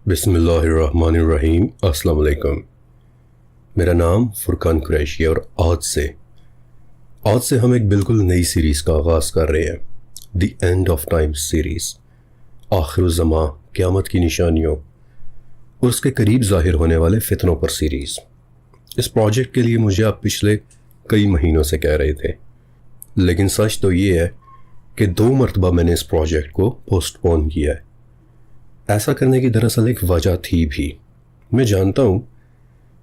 بسم اللہ الرحمن الرحیم۔ السلام علیکم۔ میرا نام فرقان قریشی ہے اور آج سے ہم ایک بالکل نئی سیریز کا آغاز کر رہے ہیں، the end of time series, آخر الزماں، قیامت کی نشانیوں اور اس کے قریب ظاہر ہونے والے فتنوں پر سیریز۔ اس پروجیکٹ کے لیے مجھے آپ پچھلے کئی مہینوں سے کہہ رہے تھے، لیکن سچ تو یہ ہے کہ 2 مرتبہ میں نے اس پروجیکٹ کو پوسٹ پون کیا ہے۔ ایسا کرنے کی دراصل ایک وجہ تھی بھی۔ میں جانتا ہوں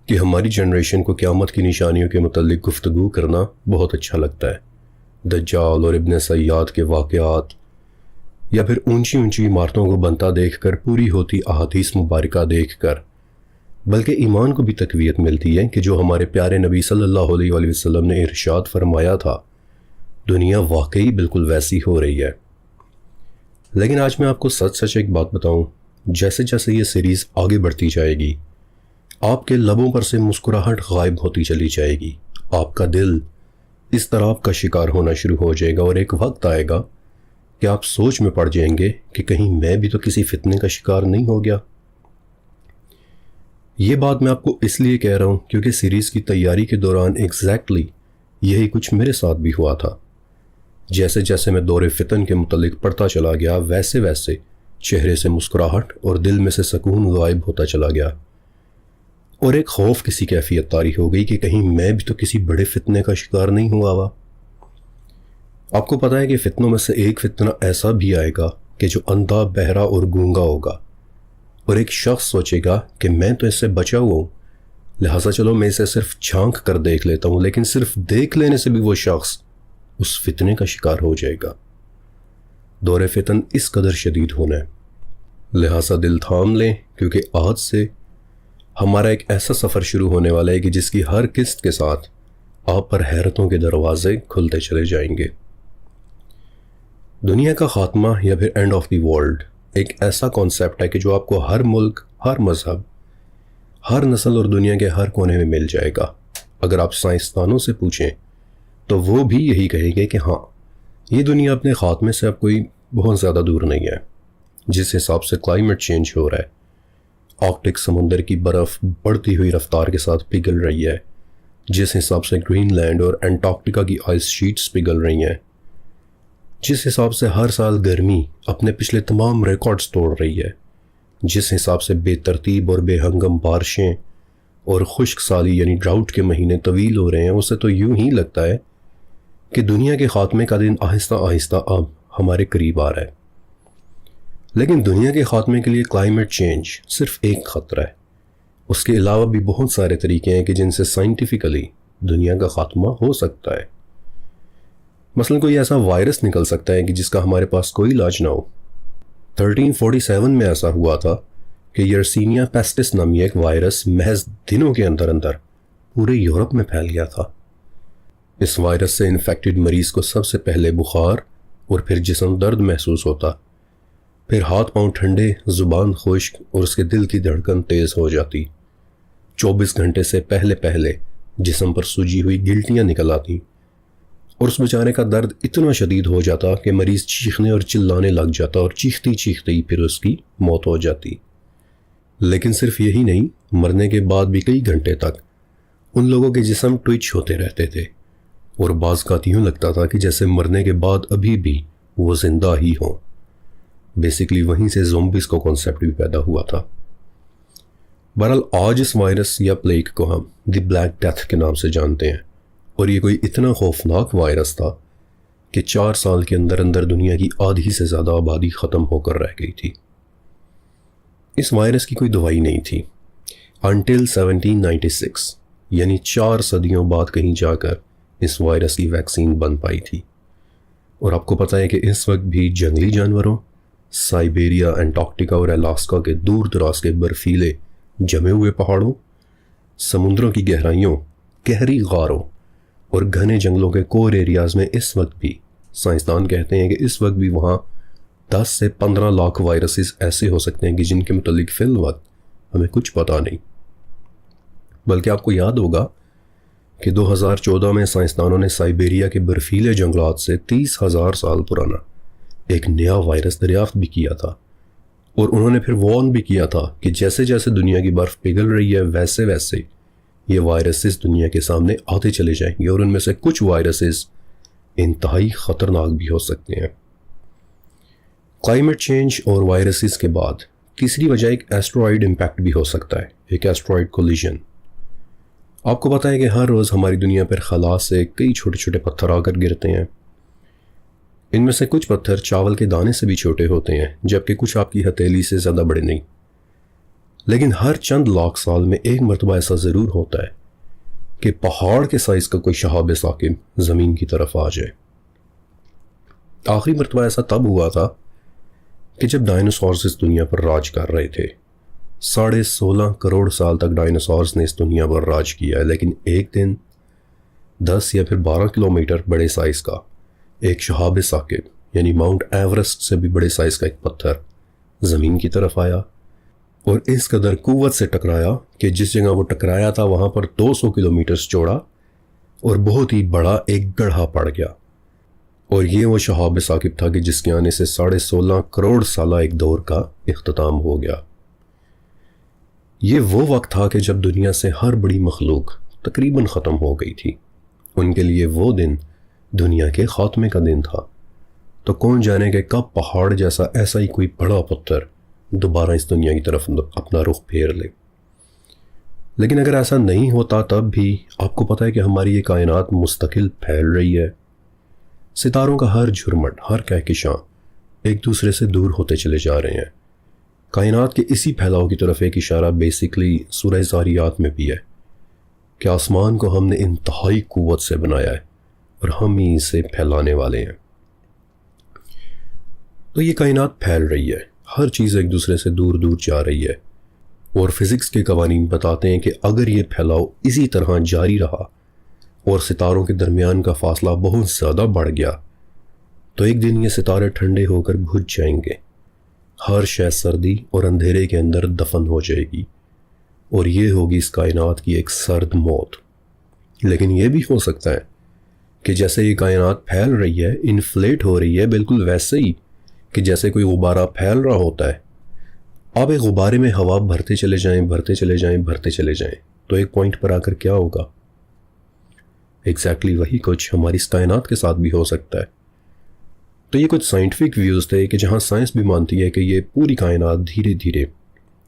کہ ہماری جنریشن کو قیامت کی نشانیوں کے متعلق گفتگو کرنا بہت اچھا لگتا ہے۔ دجال اور ابن سیاد کے واقعات یا پھر اونچی عمارتوں کو بنتا دیکھ کر، پوری ہوتی احادیث مبارکہ دیکھ کر، بلکہ ایمان کو بھی تقویت ملتی ہے کہ جو ہمارے پیارے نبی صلی اللہ علیہ وآلہ وسلم نے ارشاد فرمایا تھا، دنیا واقعی بالکل ویسی ہو رہی ہے۔ لیکن آج میں آپ کو سچ ایک بات بتاؤں، جیسے جیسے یہ سیریز آگے بڑھتی جائے گی، آپ کے لبوں پر سے مسکراہٹ غائب ہوتی چلی جائے گی، آپ کا دل اس طرح کا شکار ہونا شروع ہو جائے گا، اور ایک وقت آئے گا کہ آپ سوچ میں پڑ جائیں گے کہ کہیں میں بھی تو کسی فتنے کا شکار نہیں ہو گیا۔ یہ بات میں آپ کو اس لیے کہہ رہا ہوں کیونکہ سیریز کی تیاری کے دوران ایگزیکٹلی یہی کچھ میرے ساتھ بھی ہوا تھا۔ جیسے جیسے میں دور فتن کے متعلق پڑھتا چلا گیا، ویسے ویسے چہرے سے مسکراہٹ اور دل میں سے سکون غائب ہوتا چلا گیا، اور ایک خوف کسی کیفیت طاری ہو گئی کہ کہیں میں بھی تو کسی بڑے فتنے کا شکار نہیں ہوا ہوا۔ آپ کو پتہ ہے کہ فتنوں میں سے ایک فتنہ ایسا بھی آئے گا کہ جو اندھا، بہرا اور گونگا ہوگا، اور ایک شخص سوچے گا کہ میں تو اس سے بچا ہوا ہوں، لہٰذا چلو میں اسے صرف جھانک کر دیکھ لیتا ہوں، لیکن صرف دیکھ لینے سے بھی وہ شخص اس فتنے کا شکار ہو جائے گا۔ دور فتن اس قدر شدید ہونا ہے، لہٰذا دل تھام لیں، کیونکہ آج سے ہمارا ایک ایسا سفر شروع ہونے والا ہے کہ جس کی ہر قسط کے ساتھ آپ پر حیرتوں کے دروازے کھلتے چلے جائیں گے۔ دنیا کا خاتمہ یا پھر اینڈ آف دی ورلڈ ایک ایسا کانسیپٹ ہے کہ جو آپ کو ہر ملک، ہر مذہب، ہر نسل اور دنیا کے ہر کونے میں مل جائے گا۔ اگر آپ سائنسدانوں سے پوچھیں تو وہ بھی یہی کہیں گے کہ ہاں، یہ دنیا اپنے خاتمے سے اب کوئی بہت زیادہ دور نہیں ہے۔ جس حساب سے کلائمیٹ چینج ہو رہا ہے، آرکٹک سمندر کی برف بڑھتی ہوئی رفتار کے ساتھ پگھل رہی ہے، جس حساب سے گرین لینڈ اور انٹارکٹیکا کی آئس شیٹس پگھل رہی ہیں، جس حساب سے ہر سال گرمی اپنے پچھلے تمام ریکارڈز توڑ رہی ہے، جس حساب سے بے ترتیب اور بے ہنگم بارشیں اور خشک سالی یعنی ڈراؤٹ کے مہینے طویل ہو رہے ہیں، اسے تو یوں ہی لگتا ہے کہ دنیا کے خاتمے کا دن آہستہ آہستہ اب ہمارے قریب آ رہا ہے۔ لیکن دنیا کے خاتمے کے لیے کلائمیٹ چینج صرف ایک خطرہ ہے، اس کے علاوہ بھی بہت سارے طریقے ہیں کہ جن سے سائنٹیفکلی دنیا کا خاتمہ ہو سکتا ہے۔ مثلا کوئی ایسا وائرس نکل سکتا ہے کہ جس کا ہمارے پاس کوئی علاج نہ ہو۔ 1347 میں ایسا ہوا تھا کہ یرسینیا پیسٹس نامی ایک وائرس محض دنوں کے اندر پورے یورپ میں پھیل گیا تھا۔ اس وائرس سے انفیکٹڈ مریض کو سب سے پہلے بخار اور پھر جسم درد محسوس ہوتا، پھر ہاتھ پاؤں ٹھنڈے، زبان خشک اور اس کے دل کی دھڑکن تیز ہو جاتی۔ 24 گھنٹے سے پہلے جسم پر سوجی ہوئی گلٹیاں نکل آتی، اور اس بیچارے کا درد اتنا شدید ہو جاتا کہ مریض چیخنے اور چلانے لگ جاتا، اور چیختے ہی پھر اس کی موت ہو جاتی۔ لیکن صرف یہی نہیں، مرنے کے بعد بھی کئی گھنٹے تک ان لوگوں کے جسم ٹوئچ ہوتے رہتے تھے، اور بعض کا یوں لگتا تھا کہ جیسے مرنے کے بعد ابھی بھی وہ زندہ ہی ہوں۔ بیسیکلی وہیں سے زومبیز کا کانسیپٹ بھی پیدا ہوا تھا۔ بہرحال آج اس وائرس یا پلیگ کو ہم دی بلیک ڈیتھ کے نام سے جانتے ہیں، اور یہ کوئی اتنا خوفناک وائرس تھا کہ 4 سال کے اندر دنیا کی آدھی سے زیادہ آبادی ختم ہو کر رہ گئی تھی۔ اس وائرس کی کوئی دوائی نہیں تھی انٹل 1796، یعنی 4 صدیوں بعد کہیں جا کر اس وائرس کی ویکسین بن پائی تھی۔ اور آپ کو پتہ ہے کہ اس وقت بھی جنگلی جانوروں، سائبیریا، انٹارکٹیکا اور الاسکا کے دور دراز کے برفیلے جمے ہوئے پہاڑوں، سمندروں کی گہرائیوں، گہری غاروں اور گھنے جنگلوں کے کور ایریاز میں اس وقت بھی سائنسدان کہتے ہیں کہ اس وقت بھی وہاں 10 سے 15 لاکھ وائرسز ایسے ہو سکتے ہیں کہ جن کے متعلق فی الوقت ہمیں کچھ پتہ نہیں۔ بلکہ آپ کو یاد ہوگا کہ 2014 میں سائنسدانوں نے سائبیریا کے برفیلے جنگلات سے 30,000 سال پرانا ایک نیا وائرس دریافت بھی کیا تھا، اور انہوں نے پھر وارن بھی کیا تھا کہ جیسے جیسے دنیا کی برف پگھل رہی ہے ویسے ویسے یہ وائرسز دنیا کے سامنے آتے چلے جائیں گے، اور ان میں سے کچھ وائرسز انتہائی خطرناک بھی ہو سکتے ہیں۔ کلائمیٹ چینج اور وائرسز کے بعد تیسری وجہ ایک ایسٹرائڈ امپیکٹ بھی ہو سکتا ہے، ایک ایسٹرائڈ کولیجن۔ آپ کو پتہ ہے کہ ہر روز ہماری دنیا پر خلا سے کئی چھوٹے چھوٹے پتھر آ کر گرتے ہیں۔ ان میں سے کچھ پتھر چاول کے دانے سے بھی چھوٹے ہوتے ہیں، جبکہ کچھ آپ کی ہتھیلی سے زیادہ بڑے نہیں۔ لیکن ہر چند لاکھ سال میں ایک مرتبہ ایسا ضرور ہوتا ہے کہ پہاڑ کے سائز کا کوئی شہاب ثاقب زمین کی طرف آ جائے۔ آخری مرتبہ ایسا تب ہوا تھا کہ جب ڈائناسورز اس دنیا پر راج کر رہے تھے۔ 16.5 کروڑ سال تک ڈائناسورز نے اس دنیا پر راج کیا ہے، لیکن ایک دن 10 یا پھر 12 کلومیٹر بڑے سائز کا ایک شہاب ثاقب یعنی ماؤنٹ ایورسٹ سے بھی بڑے سائز کا ایک پتھر زمین کی طرف آیا اور اس قدر قوت سے ٹکرایا کہ جس جگہ وہ ٹکرایا تھا وہاں پر 200 کلومیٹر چوڑا اور بہت ہی بڑا ایک گڑھا پڑ گیا، اور یہ وہ شہاب ثاقب تھا کہ جس کے آنے سے 16.5 کروڑ سالہ ایک دور کا اختتام ہو گیا۔ یہ وہ وقت تھا کہ جب دنیا سے ہر بڑی مخلوق تقریباً ختم ہو گئی تھی۔ ان کے لیے وہ دن دنیا کے خاتمے کا دن تھا۔ تو کون جانے کہ کب پہاڑ جیسا ایسا ہی کوئی بڑا پتھر دوبارہ اس دنیا کی طرف اپنا رخ پھیر لے۔ لیکن اگر ایسا نہیں ہوتا تب بھی آپ کو پتہ ہے کہ ہماری یہ کائنات مستقل پھیل رہی ہے۔ ستاروں کا ہر جھرمٹ، ہر کہکشاں ایک دوسرے سے دور ہوتے چلے جا رہے ہیں۔ کائنات کے اسی پھیلاؤ کی طرف ایک اشارہ بیسیکلی سورہ ذاریات میں بھی ہے کہ آسمان کو ہم نے انتہائی قوت سے بنایا ہے اور ہم ہی اسے پھیلانے والے ہیں۔ تو یہ کائنات پھیل رہی ہے، ہر چیز ایک دوسرے سے دور دور جا رہی ہے، اور فزکس کے قوانین بتاتے ہیں کہ اگر یہ پھیلاؤ اسی طرح جاری رہا اور ستاروں کے درمیان کا فاصلہ بہت زیادہ بڑھ گیا تو ایک دن یہ ستارے ٹھنڈے ہو کر بجھ جائیں گے، ہر شے سردی اور اندھیرے کے اندر دفن ہو جائے گی، اور یہ ہوگی اس کائنات کی ایک سرد موت۔ لیکن یہ بھی ہو سکتا ہے کہ جیسے یہ کائنات پھیل رہی ہے، انفلیٹ ہو رہی ہے، بالکل ویسے ہی کہ جیسے کوئی غبارہ پھیل رہا ہوتا ہے، آپ ایک غبارے میں ہوا بھرتے چلے جائیں، بھرتے چلے جائیں، بھرتے چلے جائیں، تو ایک پوائنٹ پر آ کر کیا ہوگا؟ ایگزیکٹلی وہی کچھ ہماری اس کائنات کے ساتھ بھی ہو سکتا ہے۔ تو یہ کچھ سائنٹیفک ویوز تھے کہ جہاں سائنس بھی مانتی ہے کہ یہ پوری کائنات دھیرے دھیرے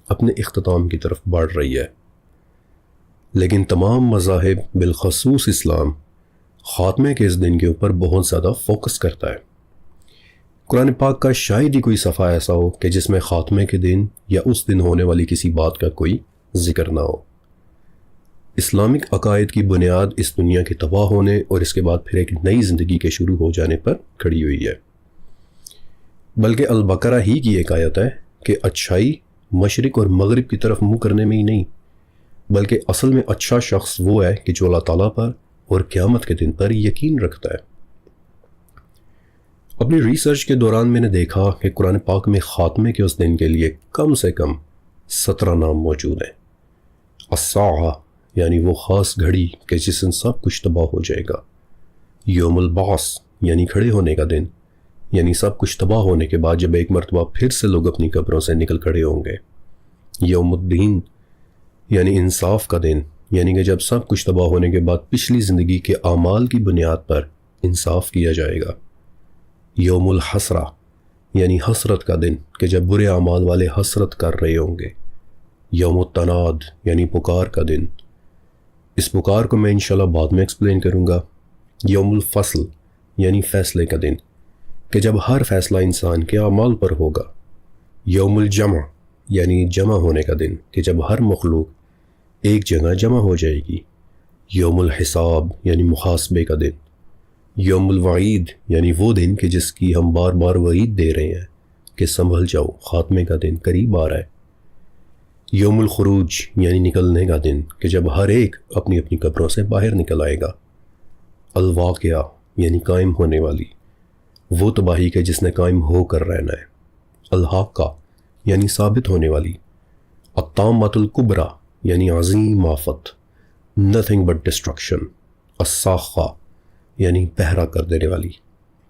اپنے اختتام کی طرف بڑھ رہی ہے، لیکن تمام مذاہب بالخصوص اسلام خاتمے کے اس دن کے اوپر بہت زیادہ فوکس کرتا ہے۔ قرآن پاک کا شاید ہی کوئی صفحہ ایسا ہو کہ جس میں خاتمے کے دن یا اس دن ہونے والی کسی بات کا کوئی ذکر نہ ہو۔ اسلامک عقائد کی بنیاد اس دنیا کے تباہ ہونے اور اس کے بعد پھر ایک نئی زندگی کے شروع ہو جانے پر کھڑی ہوئی ہے۔ بلکہ البقرہ ہی کی ایک آیت ہے کہ اچھائی مشرق اور مغرب کی طرف منہ کرنے میں ہی نہیں، بلکہ اصل میں اچھا شخص وہ ہے کہ جو اللہ تعالیٰ پر اور قیامت کے دن پر یقین رکھتا ہے۔ اپنی ریسرچ کے دوران میں نے دیکھا کہ قرآن پاک میں خاتمے کے اس دن کے لیے کم سے کم 17 نام موجود ہیں۔ الساعہ یعنی وہ خاص گھڑی کہ جس دن سب کچھ تباہ ہو جائے گا، یوم البعث یعنی کھڑے ہونے کا دن، یعنی سب کچھ تباہ ہونے کے بعد جب ایک مرتبہ پھر سے لوگ اپنی قبروں سے نکل کھڑے ہوں گے، یوم الدین یعنی انصاف کا دن، یعنی کہ جب سب کچھ تباہ ہونے کے بعد پچھلی زندگی کے اعمال کی بنیاد پر انصاف کیا جائے گا، یوم الحسرہ یعنی حسرت کا دن کہ جب برے اعمال والے حسرت کر رہے ہوں گے، یوم التناد یعنی پکار کا دن، اس پکار کو میں انشاءاللہ بعد میں ایکسپلین کروں گا، یوم الفصل یعنی فیصلے کا دن کہ جب ہر فیصلہ انسان کے اعمال پر ہوگا، یوم الجمع یعنی جمع ہونے کا دن کہ جب ہر مخلوق ایک جگہ جمع ہو جائے گی، یوم الحساب یعنی محاسبے کا دن، یوم الوعید یعنی وہ دن کہ جس کی ہم بار بار وعید دے رہے ہیں کہ سنبھل جاؤ، خاتمے کا دن قریب آ رہا ہے، یوم الخروج یعنی نکلنے کا دن کہ جب ہر ایک اپنی اپنی قبروں سے باہر نکل آئے گا، الواقعہ یعنی قائم ہونے والی وہ تباہی کہ جس نے قائم ہو کر رہنا ہے، الحاقہ یعنی ثابت ہونے والی، الطامۃ الکبریٰ یعنی عظیم آفت، nothing but destruction، الصاخہ یعنی بہرا کر دینے والی،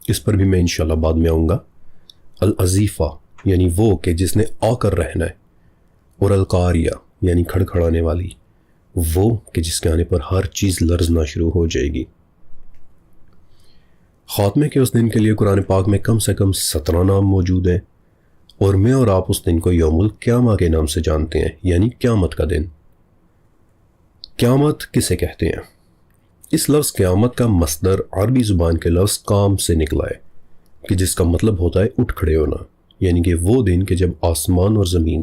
اس پر بھی میں انشاءاللہ بعد میں آؤں گا، الازیفہ یعنی وہ کہ جس نے آ کر رہنا ہے، اور القاریہ یعنی کھڑکھڑانے والی، وہ کہ جس کے آنے پر ہر چیز لرزنا شروع ہو جائے گی۔ خاتمے کے اس دن کے لیے قرآن پاک میں کم سے کم 17 نام موجود ہیں، اور میں اور آپ اس دن کو یوم القیامہ کے نام سے جانتے ہیں، یعنی قیامت کا دن۔ قیامت کسے کہتے ہیں؟ اس لفظ قیامت کا مصدر عربی زبان کے لفظ قام سے نکلا ہے، کہ جس کا مطلب ہوتا ہے اٹھ کھڑے ہونا، یعنی کہ وہ دن کہ جب آسمان اور زمین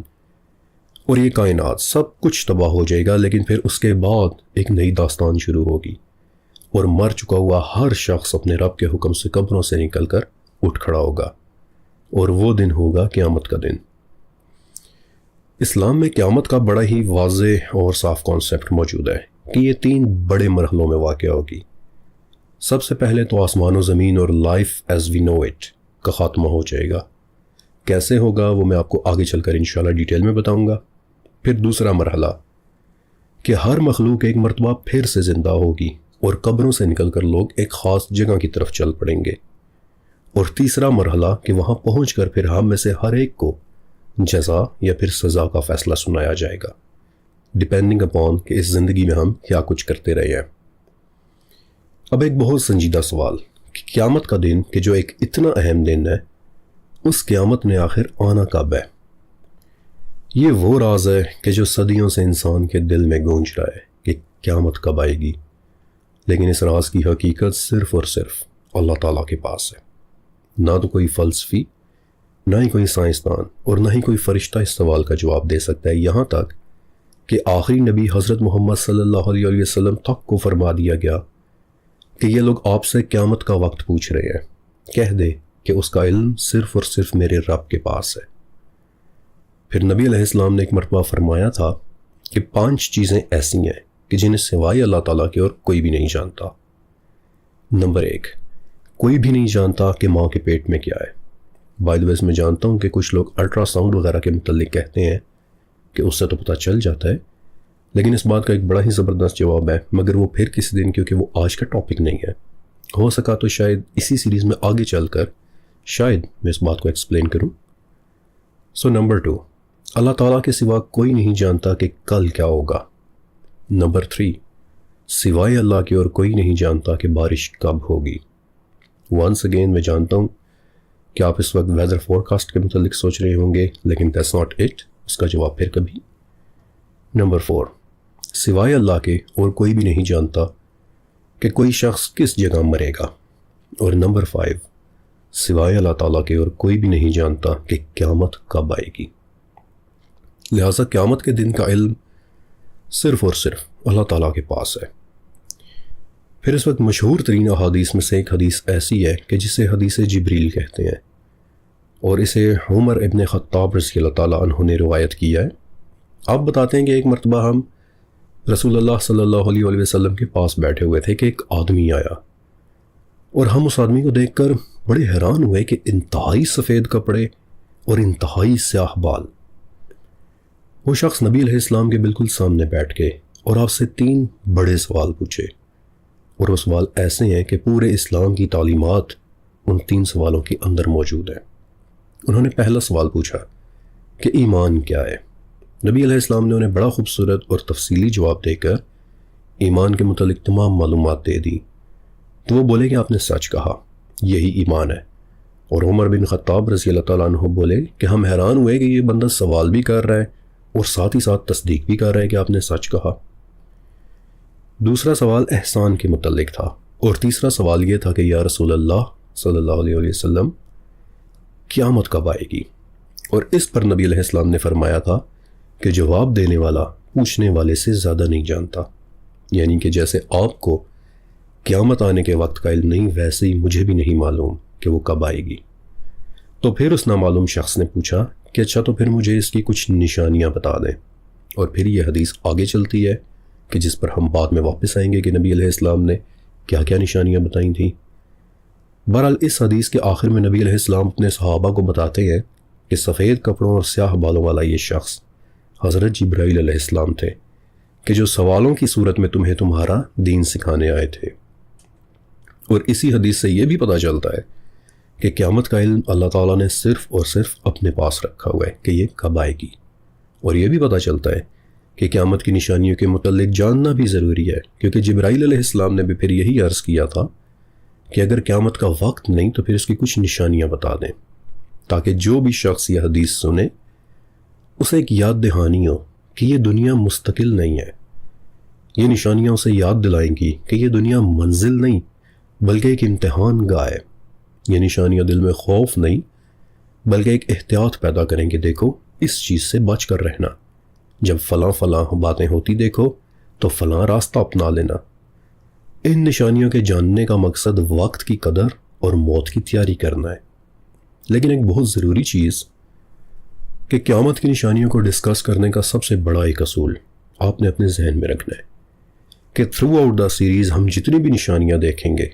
اور یہ کائنات سب کچھ تباہ ہو جائے گا، لیکن پھر اس کے بعد ایک نئی داستان شروع ہوگی، اور مر چکا ہوا ہر شخص اپنے رب کے حکم سے قبروں سے نکل کر اٹھ کھڑا ہوگا، اور وہ دن ہوگا قیامت کا دن۔ اسلام میں قیامت کا بڑا ہی واضح اور صاف کانسیپٹ موجود ہے کہ یہ 3 بڑے مرحلوں میں واقع ہوگی۔ سب سے پہلے تو آسمان و زمین اور life as we know it کا خاتمہ ہو جائے گا۔ کیسے ہوگا وہ میں آپ کو آگے چل کر انشاءاللہ ڈیٹیل میں بتاؤں گا۔ پھر دوسرا مرحلہ کہ ہر مخلوق ایک مرتبہ پھر سے زندہ ہوگی، اور قبروں سے نکل کر لوگ ایک خاص جگہ کی طرف چل پڑیں گے۔ اور تیسرا مرحلہ کہ وہاں پہنچ کر پھر ہم میں سے ہر ایک کو جزا یا پھر سزا کا فیصلہ سنایا جائے گا، ڈیپینڈنگ اپون کہ اس زندگی میں ہم کیا کچھ کرتے رہے ہیں۔ اب ایک بہت سنجیدہ سوال کہ قیامت کا دن کہ جو ایک اتنا اہم دن ہے، اس قیامت نے آخر آنا کب ہے؟ یہ وہ راز ہے کہ جو صدیوں سے انسان کے دل میں گونج رہا ہے کہ قیامت کب آئے گی، لیکن اس راز کی حقیقت صرف اور صرف اللہ تعالیٰ کے پاس ہے۔ نہ تو کوئی فلسفی، نہ ہی کوئی سائنسدان، اور نہ ہی کوئی فرشتہ اس سوال کا جواب دے سکتا ہے، یہاں تک کہ آخری نبی حضرت محمد صلی اللہ علیہ وسلم تک کو فرما دیا گیا کہ یہ لوگ آپ سے قیامت کا وقت پوچھ رہے ہیں، کہہ دے کہ اس کا علم صرف اور صرف میرے رب کے پاس ہے۔ پھر نبی علیہ السلام نے ایک مرتبہ فرمایا تھا کہ 5 چیزیں ایسی ہیں کہ جنہیں سوائے اللہ تعالیٰ کے اور کوئی بھی نہیں جانتا۔ نمبر 1، کوئی بھی نہیں جانتا کہ ماں کے پیٹ میں کیا ہے۔ بائی دی وے میں جانتا ہوں کہ کچھ لوگ الٹرا ساؤنڈ وغیرہ کے متعلق کہتے ہیں کہ اس سے تو پتہ چل جاتا ہے، لیکن اس بات کا ایک بڑا ہی زبردست جواب ہے، مگر وہ پھر کسی دن، کیونکہ وہ آج کا ٹاپک نہیں ہے۔ ہو سکا تو شاید اسی سیریز میں آگے چل کر شاید میں اس بات کو ایکسپلین کروں۔ نمبر 2، اللہ تعالیٰ کے سوا کوئی نہیں جانتا کہ کل کیا ہوگا۔ نمبر 3، سوائے اللہ کے اور کوئی نہیں جانتا کہ بارش کب ہوگی۔ ونس اگین میں جانتا ہوں کہ آپ اس وقت ویدر فورکاسٹ کے متعلق سوچ رہے ہوں گے، لیکن دیٹس ناٹ اٹ، اس کا جواب پھر کبھی۔ نمبر 4، سوائے اللہ کے اور کوئی بھی نہیں جانتا کہ کوئی شخص کس جگہ مرے گا۔ اور نمبر 5، سوائے اللہ تعالیٰ کے اور کوئی بھی نہیں جانتا کہ قیامت کب آئے گی۔ لہٰذا قیامت کے دن کا علم صرف اور صرف اللہ تعالیٰ کے پاس ہے۔ پھر اس وقت مشہور ترین احادیث میں سے ایک حدیث ایسی ہے کہ جسے حدیث جبریل کہتے ہیں، اور اسے عمر ابن خطاب رضی اللہ تعالیٰ عنہ نے روایت کیا ہے۔ آپ بتاتے ہیں کہ ایک مرتبہ ہم رسول اللہ صلی اللہ علیہ وسلم کے پاس بیٹھے ہوئے تھے کہ ایک آدمی آیا، اور ہم اس آدمی کو دیکھ کر بڑے حیران ہوئے کہ انتہائی سفید کپڑے اور انتہائی سیاہ بال۔ وہ شخص نبی علیہ السلام کے بالکل سامنے بیٹھ کے اور آپ سے 3 بڑے سوال پوچھے، اور وہ سوال ایسے ہیں کہ پورے اسلام کی تعلیمات ان 3 سوالوں کے اندر موجود ہیں۔ انہوں نے پہلا سوال پوچھا کہ ایمان کیا ہے؟ نبی علیہ السلام نے انہیں بڑا خوبصورت اور تفصیلی جواب دے کر ایمان کے متعلق تمام معلومات دے دی۔ تو وہ بولے کہ آپ نے سچ کہا، یہی ایمان ہے۔ اور عمر بن خطاب رضی اللہ تعالیٰ عنہ بولے کہ ہم حیران ہوئے کہ یہ بندہ سوال بھی کر رہا ہے اور ساتھ ہی ساتھ تصدیق بھی کر رہا ہے کہ آپ نے سچ کہا۔ دوسرا سوال احسان کے متعلق تھا، اور تیسرا سوال یہ تھا کہ یا رسول اللہ صلی اللہ علیہ وسلم قیامت کب آئے گی؟ اور اس پر نبی علیہ السلام نے فرمایا تھا کہ جواب دینے والا پوچھنے والے سے زیادہ نہیں جانتا، یعنی کہ جیسے آپ کو قیامت آنے کے وقت کا علم نہیں، ویسے ہی مجھے بھی نہیں معلوم کہ وہ کب آئے گی۔ تو پھر اس نامعلوم شخص نے پوچھا کہ اچھا تو پھر مجھے اس کی کچھ نشانیاں بتا دیں، اور پھر یہ حدیث آگے چلتی ہے کہ جس پر ہم بعد میں واپس آئیں گے کہ نبی علیہ السلام نے کیا کیا نشانیاں بتائیں تھیں۔ بہرحال اس حدیث کے آخر میں نبی علیہ السلام اپنے صحابہ کو بتاتے ہیں کہ سفید کپڑوں اور سیاہ بالوں والا یہ شخص حضرت جبرائیل علیہ السلام تھے کہ جو سوالوں کی صورت میں تمہیں تمہارا دین سکھانے آئے تھے۔ اور اسی حدیث سے یہ بھی پتہ چلتا ہے کہ قیامت کا علم اللہ تعالیٰ نے صرف اور صرف اپنے پاس رکھا ہوا ہے کہ یہ کب آئے گی، اور یہ بھی پتہ چلتا ہے کہ قیامت کی نشانیوں کے متعلق جاننا بھی ضروری ہے، کیونکہ جبرائیل علیہ السلام نے بھی پھر یہی عرض کیا تھا کہ اگر قیامت کا وقت نہیں تو پھر اس کی کچھ نشانیاں بتا دیں، تاکہ جو بھی شخص یہ حدیث سنے اسے ایک یاد دہانی ہو کہ یہ دنیا مستقل نہیں ہے۔ یہ نشانیاں اسے یاد دلائیں گی کہ یہ دنیا منزل نہیں بلکہ ایک امتحان گاہ ہے۔ یہ نشانیاں دل میں خوف نہیں بلکہ ایک احتیاط پیدا کریں گے، دیکھو اس چیز سے بچ کر رہنا، جب فلاں فلاں باتیں ہوتی دیکھو تو فلاں راستہ اپنا لینا۔ ان نشانیوں کے جاننے کا مقصد وقت کی قدر اور موت کی تیاری کرنا ہے۔ لیکن ایک بہت ضروری چیز کہ قیامت کی نشانیوں کو ڈسکس کرنے کا سب سے بڑا ایک اصول آپ نے اپنے ذہن میں رکھنا ہے کہ تھرو آؤٹ دا سیریز ہم جتنی بھی نشانیاں دیکھیں گے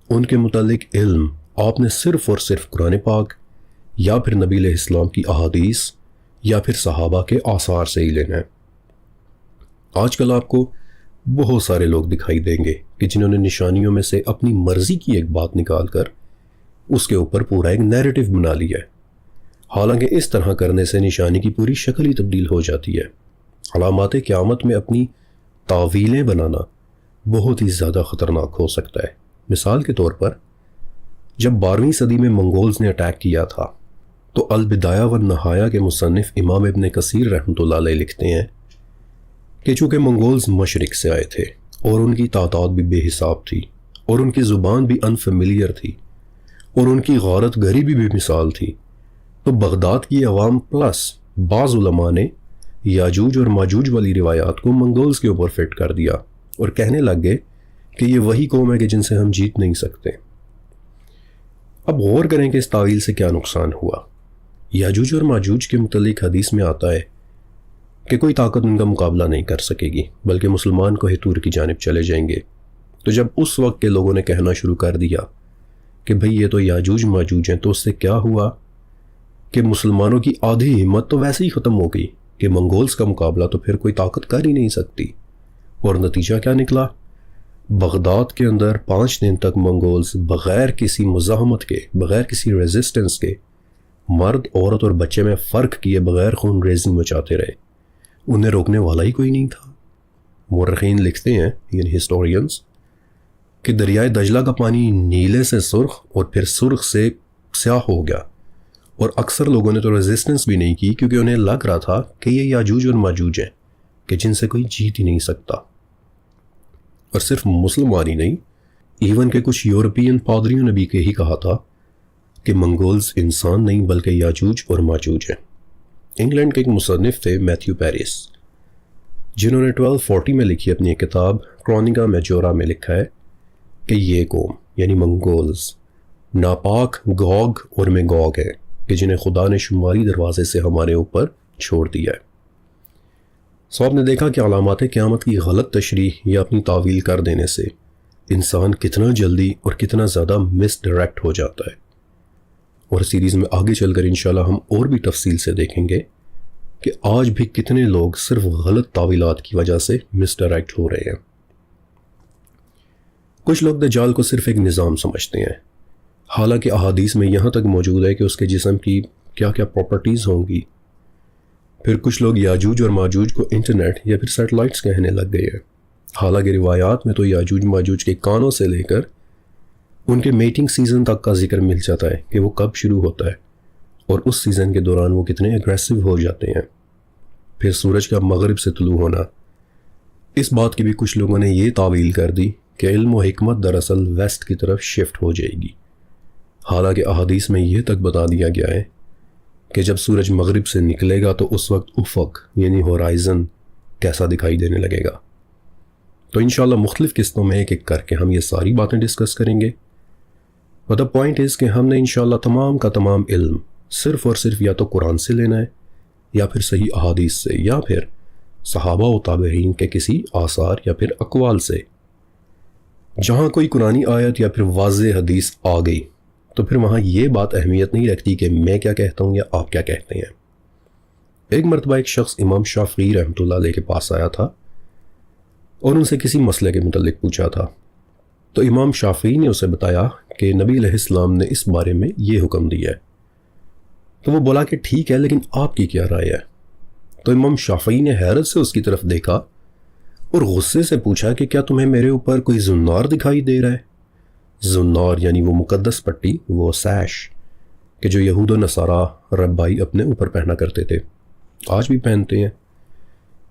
ان کے متعلق علم آپ نے صرف اور صرف قرآن پاک یا پھر نبی علیہ السلام کی احادیث یا پھر صحابہ کے آثار سے ہی لینا ہے۔ آج کل آپ کو بہت سارے لوگ دکھائی دیں گے کہ جنہوں نے نشانیوں میں سے اپنی مرضی کی ایک بات نکال کر اس کے اوپر پورا ایک نیریٹو بنا لیا ہے، حالانکہ اس طرح کرنے سے نشانی کی پوری شکل ہی تبدیل ہو جاتی ہے۔ علامات قیامت میں اپنی تعویلیں بنانا بہت ہی زیادہ خطرناک ہو سکتا ہے۔ مثال کے طور پر جب 12ویں صدی میں منگولز نے اٹیک کیا تھا تو البدایہ والنہایہ کے مصنف امام ابن کثیر رحمۃ اللہ علیہ لکھتے ہیں کہ چونکہ منگولز مشرق سے آئے تھے اور ان کی تعداد بھی بے حساب تھی اور ان کی زبان بھی انفیملیئر تھی اور ان کی غارت گری بھی بے مثال تھی، تو بغداد کی عوام پلس بعض علماء نے یاجوج اور ماجوج والی روایات کو منگولز کے اوپر فٹ کر دیا اور کہنے لگ گئے کہ یہ وہی قوم ہے کہ جن سے ہم جیت نہیں سکتے۔ اب غور کریں کہ اس تعویل سے کیا نقصان ہوا۔ یاجوج اور ماجوج کے متعلق حدیث میں آتا ہے کہ کوئی طاقت ان کا مقابلہ نہیں کر سکے گی بلکہ مسلمان کوہ طور کی جانب چلے جائیں گے۔ تو جب اس وقت کے لوگوں نے کہنا شروع کر دیا کہ بھئی یہ تو یاجوج ماجوج ہیں، تو اس سے کیا ہوا کہ مسلمانوں کی آدھی ہمت تو ویسے ہی ختم ہو گئی کہ منگولز کا مقابلہ تو پھر کوئی طاقت کر ہی نہیں سکتی، اور نتیجہ کیا نکلا؟ بغداد کے اندر 5 دن تک منگولز بغیر کسی مزاحمت کے، بغیر کسی ریزسٹنس کے، مرد عورت اور بچے میں فرق کیے بغیر خون ریزی مچاتے رہے، انہیں روکنے والا ہی کوئی نہیں تھا۔ مورخین لکھتے ہیں یعنی ہسٹورینز کہ دریائے دجلہ کا پانی نیلے سے سرخ اور پھر سرخ سے سیاہ ہو گیا، اور اکثر لوگوں نے تو ریزسٹنس بھی نہیں کی کیونکہ انہیں لگ رہا تھا کہ یہ یاجوج اور ماجوج ہیں کہ جن سے کوئی جیت ہی نہیں سکتا۔ اور صرف مسلمان ہی نہیں، ایون کہ کچھ یورپین پادریوں نے بھی یہی کہا تھا کہ منگولز انسان نہیں بلکہ یاجوج اور ماجوج ہیں۔ انگلینڈ کے ایک مصنف تھے میتھیو پیرس، جنہوں نے 1240 میں لکھی اپنی ایک کتاب کرونیکا میجورا میں لکھا ہے کہ یہ قوم یعنی منگولز ناپاک گوگ اور میگوگ ہے کہ جنہیں خدا نے شمالی دروازے سے ہمارے اوپر چھوڑ دیا ہے۔ سو آپ نے دیکھا کہ علامات قیامت کی غلط تشریح یا اپنی تعویل کر دینے سے انسان کتنا جلدی اور کتنا زیادہ مس ڈائریکٹ ہو جاتا ہے، اور سیریز میں آگے چل کر انشاءاللہ ہم اور بھی تفصیل سے دیکھیں گے کہ آج بھی کتنے لوگ صرف غلط تعویلات کی وجہ سے مس ڈائریکٹ ہو رہے ہیں۔ کچھ لوگ دجال کو صرف ایک نظام سمجھتے ہیں، حالانکہ احادیث میں یہاں تک موجود ہے کہ اس کے جسم کی کیا کیا پراپرٹیز ہوں گی۔ پھر کچھ لوگ یاجوج اور ماجوج کو انٹرنیٹ یا پھر سیٹلائٹس کہنے لگ گئے ہیں، حالانکہ روایات میں تو یاجوج ماجوج کے کانوں سے لے کر ان کے میٹنگ سیزن تک کا ذکر مل جاتا ہے کہ وہ کب شروع ہوتا ہے اور اس سیزن کے دوران وہ کتنے اگریسو ہو جاتے ہیں۔ پھر سورج کا مغرب سے طلوع ہونا، اس بات کی بھی کچھ لوگوں نے یہ تعویل کر دی کہ علم و حکمت دراصل ویسٹ کی طرف شفٹ ہو جائے گی، حالانکہ احادیث میں یہ تک بتا دیا گیا ہے کہ جب سورج مغرب سے نکلے گا تو اس وقت افق یعنی ہورائزن کیسا دکھائی دینے لگے گا۔ تو انشاءاللہ مختلف قسطوں میں ایک ایک کر کے ہم یہ ساری باتیں ڈسکس کریں گے۔ But the point is کہ ہم نے انشاءاللہ تمام کا تمام علم صرف اور صرف یا تو قرآن سے لینا ہے یا پھر صحیح احادیث سے یا پھر صحابہ و تابعین کے کسی آثار یا پھر اقوال سے۔ جہاں کوئی قرآنی آیت یا پھر واضح حدیث آ گئی تو پھر وہاں یہ بات اہمیت نہیں رکھتی کہ میں کیا کہتا ہوں یا آپ کیا کہتے ہیں۔ ایک مرتبہ ایک شخص امام شافعی رحمۃ اللہ علیہ کے پاس آیا تھا اور ان سے کسی مسئلے کے متعلق پوچھا تھا۔ تو امام شافعی نے اسے بتایا کہ نبی علیہ السلام نے اس بارے میں یہ حکم دیا ہے۔ تو وہ بولا کہ ٹھیک ہے، لیکن آپ کی کیا رائے ہے؟ تو امام شافعی نے حیرت سے اس کی طرف دیکھا اور غصے سے پوچھا کہ کیا تمہیں میرے اوپر کوئی زنار دکھائی دے رہا ہے؟ زنار یعنی وہ مقدس پٹی، وہ سیش کہ جو یہود و نصارہ ربائی اپنے اوپر پہنا کرتے تھے، آج بھی پہنتے ہیں۔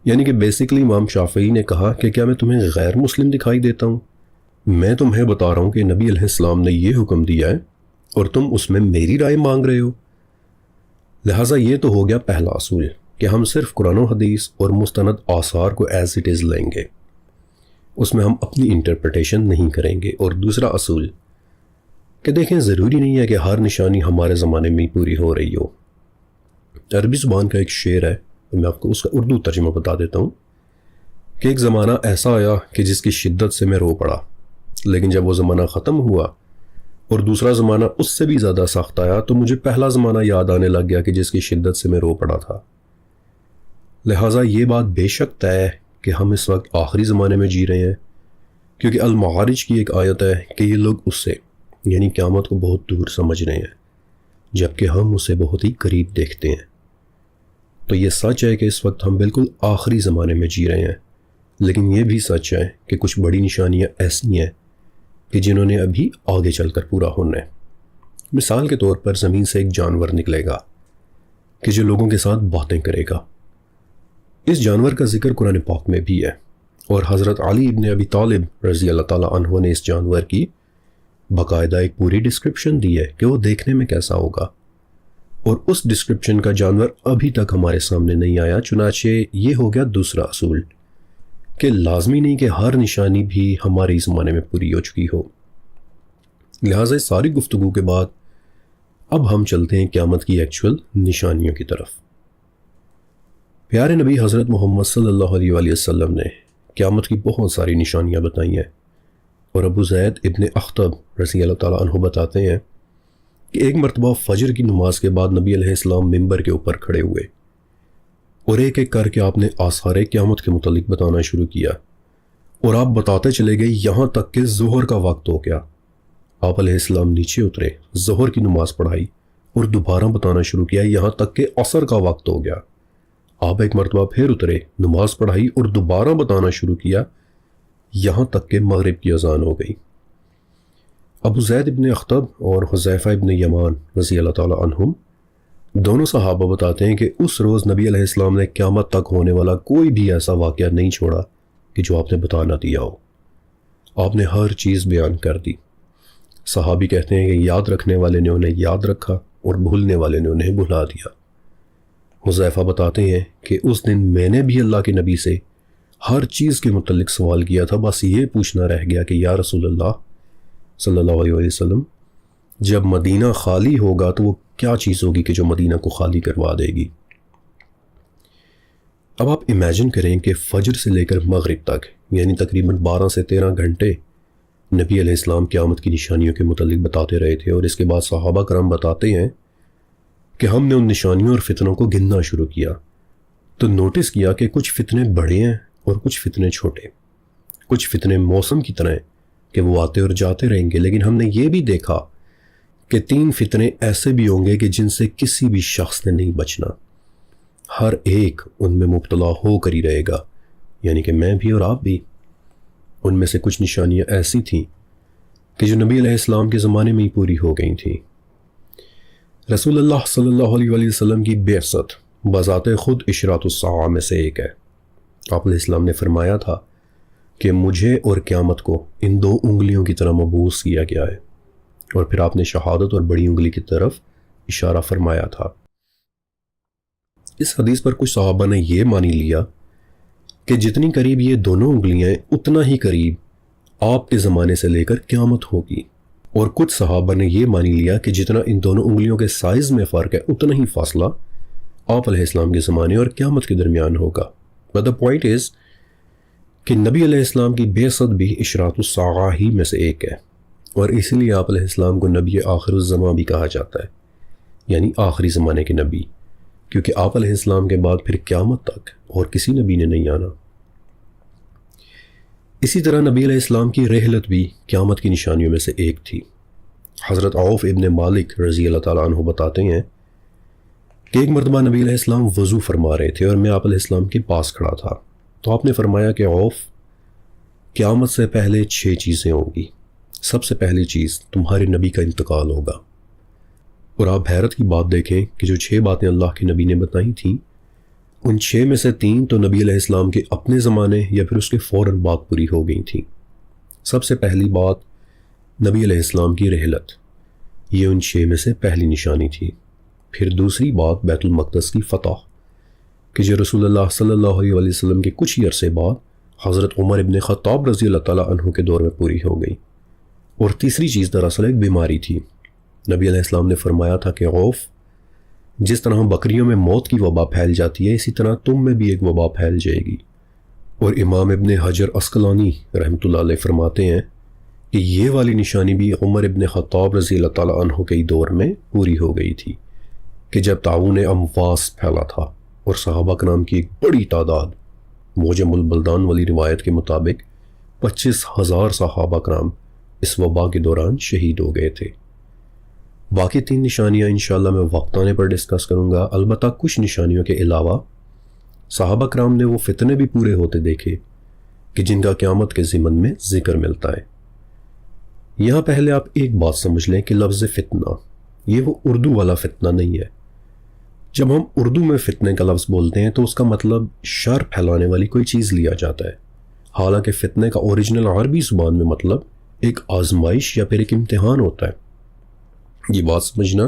یعنی کہ بیسیکلی امام شافعی نے کہا کہ کیا میں تمہیں غیر مسلم دکھائی دیتا ہوں؟ میں تمہیں بتا رہا ہوں کہ نبی علیہ السلام نے یہ حکم دیا ہے اور تم اس میں میری رائے مانگ رہے ہو۔ لہٰذا یہ تو ہو گیا پہلا اصول کہ ہم صرف قرآن و حدیث اور مستند آثار کو ایز اٹ از لیں گے، اس میں ہم اپنی انٹرپریٹیشن نہیں کریں گے۔ اور دوسرا اصول کہ دیکھیں، ضروری نہیں ہے کہ ہر نشانی ہمارے زمانے میں پوری ہو رہی ہو۔ عربی زبان کا ایک شعر ہے، میں آپ کو اس کا اردو ترجمہ بتا دیتا ہوں کہ ایک زمانہ ایسا آیا کہ جس کی شدت سے میں رو پڑا، لیکن جب وہ زمانہ ختم ہوا اور دوسرا زمانہ اس سے بھی زیادہ سخت آیا تو مجھے پہلا زمانہ یاد آنے لگ گیا کہ جس کی شدت سے میں رو پڑا تھا۔ لہٰذا یہ بات بے شک طے ہے کہ ہم اس وقت آخری زمانے میں جی رہے ہیں، کیونکہ المعارج کی ایک آیت ہے کہ یہ لوگ اس سے یعنی قیامت کو بہت دور سمجھ رہے ہیں، جبکہ ہم اسے بہت ہی قریب دیکھتے ہیں۔ تو یہ سچ ہے کہ اس وقت ہم بالکل آخری زمانے میں جی رہے ہیں، لیکن یہ بھی سچ ہے کہ کچھ بڑی نشانیاں ایسی ہیں کہ جنہوں نے ابھی آگے چل کر پورا ہونا ہے۔ مثال کے طور پر زمین سے ایک جانور نکلے گا کہ جو لوگوں کے ساتھ باتیں کرے گا۔ اس جانور کا ذکر قرآن پاک میں بھی ہے، اور حضرت علی ابن ابی طالب رضی اللہ تعالیٰ عنہ نے اس جانور کی باقاعدہ ایک پوری ڈسکرپشن دی ہے کہ وہ دیکھنے میں کیسا ہوگا، اور اس ڈسکرپشن کا جانور ابھی تک ہمارے سامنے نہیں آیا۔ چنانچہ یہ ہو گیا دوسرا اصول کہ لازمی نہیں کہ ہر نشانی بھی ہمارے اس زمانے میں پوری ہو چکی ہو۔ لہٰذا اس ساری گفتگو کے بعد اب ہم چلتے ہیں قیامت کی ایکچول نشانیوں کی طرف۔ پیارے نبی حضرت محمد صلی اللہ علیہ وآلہ وسلم نے قیامت کی بہت ساری نشانیاں بتائی ہیں، اور ابو زید ابن اخطب رضی اللہ تعالیٰ عنہ بتاتے ہیں کہ ایک مرتبہ فجر کی نماز کے بعد نبی علیہ السلام ممبر کے اوپر کھڑے ہوئے اور ایک ایک کر کے آپ نے آثار قیامت کے متعلق بتانا شروع کیا، اور آپ بتاتے چلے گئے یہاں تک کہ ظہر کا وقت ہو گیا۔ آپ علیہ السلام نیچے اترے، ظہر کی نماز پڑھائی اور دوبارہ بتانا شروع کیا یہاں تک کہ عصر کا وقت ہو گیا۔ آپ ایک مرتبہ پھر اترے، نماز پڑھائی اور دوبارہ بتانا شروع کیا یہاں تک کہ مغرب کی اذان ہو گئی۔ ابو زید ابن اخطب اور حذیفہ ابن یمان رضی اللہ تعالیٰ عنہم دونوں صحابہ بتاتے ہیں کہ اس روز نبی علیہ السلام نے قیامت تک ہونے والا کوئی بھی ایسا واقعہ نہیں چھوڑا کہ جو آپ نے بتا نہ دیا ہو۔ آپ نے ہر چیز بیان کر دی۔ صحابی کہتے ہیں کہ یاد رکھنے والے نے انہیں یاد رکھا اور بھولنے والے نے انہیں بھلا دیا۔ حذیفہ بتاتے ہیں کہ اس دن میں نے بھی اللہ کے نبی سے ہر چیز کے متعلق سوال کیا تھا، بس یہ پوچھنا رہ گیا کہ یا رسول اللہ صلی اللہ علیہ وسلم، جب مدینہ خالی ہوگا تو وہ کیا چیز ہوگی کہ جو مدینہ کو خالی کروا دے گی؟ اب آپ امیجن کریں کہ فجر سے لے کر مغرب تک یعنی تقریباً 12 سے 13 گھنٹے نبی علیہ السلام قیامت کی نشانیوں کے متعلق بتاتے رہے تھے، اور اس کے بعد صحابہ کرام بتاتے ہیں کہ ہم نے ان نشانیوں اور فتنوں کو گننا شروع کیا تو نوٹس کیا کہ کچھ فتنے بڑے ہیں اور کچھ فتنے چھوٹے، کچھ فتنے موسم کی طرح ہیں کہ وہ آتے اور جاتے رہیں گے، لیکن ہم نے یہ بھی دیکھا کہ 3 فتنے ایسے بھی ہوں گے کہ جن سے کسی بھی شخص نے نہیں بچنا، ہر ایک ان میں مبتلا ہو کر ہی رہے گا، یعنی کہ میں بھی اور آپ بھی۔ ان میں سے کچھ نشانیاں ایسی تھیں کہ جو نبی علیہ السلام کے زمانے میں ہی پوری ہو گئی تھیں۔ رسول اللہ صلی اللہ علیہ وآلہ وسلم کی بعثت بذات خود اشراط الساعہ میں سے ایک ہے۔ آپ علیہ السلام نے فرمایا تھا کہ مجھے اور قیامت کو ان 2 انگلیوں کی طرح مبعوث کیا گیا ہے، اور پھر آپ نے شہادت اور بڑی انگلی کی طرف اشارہ فرمایا تھا۔ اس حدیث پر کچھ صحابہ نے یہ مانی لیا کہ جتنی قریب یہ دونوں انگلیاں اتنا ہی قریب آپ کے زمانے سے لے کر قیامت ہوگی، اور کچھ صحابہ نے یہ مانی لیا کہ جتنا ان دونوں انگلیوں کے سائز میں فرق ہے اتنا ہی فاصلہ آپ علیہ السلام کے زمانے اور قیامت کے درمیان ہوگا۔ But the point is کہ نبی علیہ السلام کی بعثت بھی اشراط الساعہ ہی میں سے ایک ہے، اور اسی لیے آپ علیہ السلام کو نبی آخر الزمان بھی کہا جاتا ہے، یعنی آخری زمانے کے نبی، کیونکہ آپ علیہ السلام کے بعد پھر قیامت تک اور کسی نبی نے نہیں آنا۔ اسی طرح نبی علیہ السلام کی رحلت بھی قیامت کی نشانیوں میں سے ایک تھی۔ حضرت عوف ابن مالک رضی اللہ تعالیٰ عنہ بتاتے ہیں کہ ایک مرتبہ نبی علیہ السلام وضو فرما رہے تھے اور میں آپ علیہ السلام کے پاس کھڑا تھا، تو آپ نے فرمایا کہ عوف، قیامت سے پہلے 6 چیزیں ہوں گی۔ سب سے پہلی چیز تمہارے نبی کا انتقال ہوگا، اور آپ حیرت کی بات دیکھیں کہ جو 6 باتیں اللہ کے نبی نے بتائی تھیں، ان 6 میں سے 3 تو نبی علیہ السلام کے اپنے زمانے یا پھر اس کے فوراً بعد پوری ہو گئی تھیں۔ سب سے پہلی بات نبی علیہ السلام کی رحلت، یہ ان 6 میں سے پہلی نشانی تھی۔ پھر دوسری بات بیت المقدس کی فتح، کہ جو رسول اللہ صلی اللہ علیہ وسلم کے کچھ ہی عرصے بعد حضرت عمر ابن خطاب رضی اللہ تعالیٰ عنہ کے دور میں پوری ہو گئی۔ اور تیسری چیز دراصل ایک بیماری تھی۔ نبی علیہ السلام نے فرمایا تھا کہ عوف، جس طرح بکریوں میں موت کی وبا پھیل جاتی ہے، اسی طرح تم میں بھی ایک وبا پھیل جائے گی۔ اور امام ابن حجر عسقلانی رحمۃ اللہ علیہ فرماتے ہیں کہ یہ والی نشانی بھی عمر ابن خطاب رضی اللہ تعالیٰ عنہ کے دور میں پوری ہو گئی تھی، کہ جب طاعون امواس پھیلا تھا اور صحابہ کرام کی ایک بڑی تعداد، موجم البلدان والی روایت کے مطابق 25,000 صحابہ کرام اس وبا کے دوران شہید ہو گئے تھے۔ باقی 3 نشانیاں انشاءاللہ میں وقت آنے پر ڈسکس کروں گا۔ البتہ کچھ نشانیوں کے علاوہ صحابہ کرام نے وہ فتنے بھی پورے ہوتے دیکھے کہ جن کا قیامت کے ضمن میں ذکر ملتا ہے۔ یہاں پہلے آپ ایک بات سمجھ لیں کہ لفظ فتنہ یہ وہ اردو والا فتنہ نہیں ہے۔ جب ہم اردو میں فتنے کا لفظ بولتے ہیں تو اس کا مطلب شر پھیلانے والی کوئی چیز لیا جاتا ہے، حالانکہ فتنے کا اوریجنل عربی زبان میں مطلب ایک آزمائش یا پھر ایک امتحان ہوتا ہے۔ یہ بات سمجھنا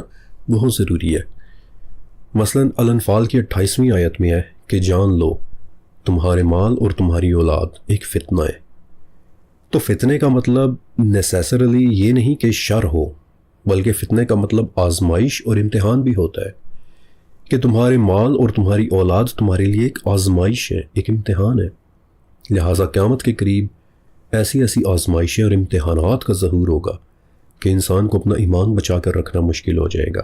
بہت ضروری ہے۔ مثلا الانفال کی 28ویں آیت میں ہے کہ جان لو تمہارے مال اور تمہاری اولاد ایک فتنہ ہے۔ تو فتنے کا مطلب نیسیسرلی یہ نہیں کہ شر ہو، بلکہ فتنے کا مطلب آزمائش اور امتحان بھی ہوتا ہے، کہ تمہارے مال اور تمہاری اولاد تمہارے لیے ایک آزمائش ہے، ایک امتحان ہے۔ لہٰذا قیامت کے قریب ایسی آزمائشیں اور امتحانات کا ظہور ہوگا کہ انسان کو اپنا ایمان بچا کر رکھنا مشکل ہو جائے گا،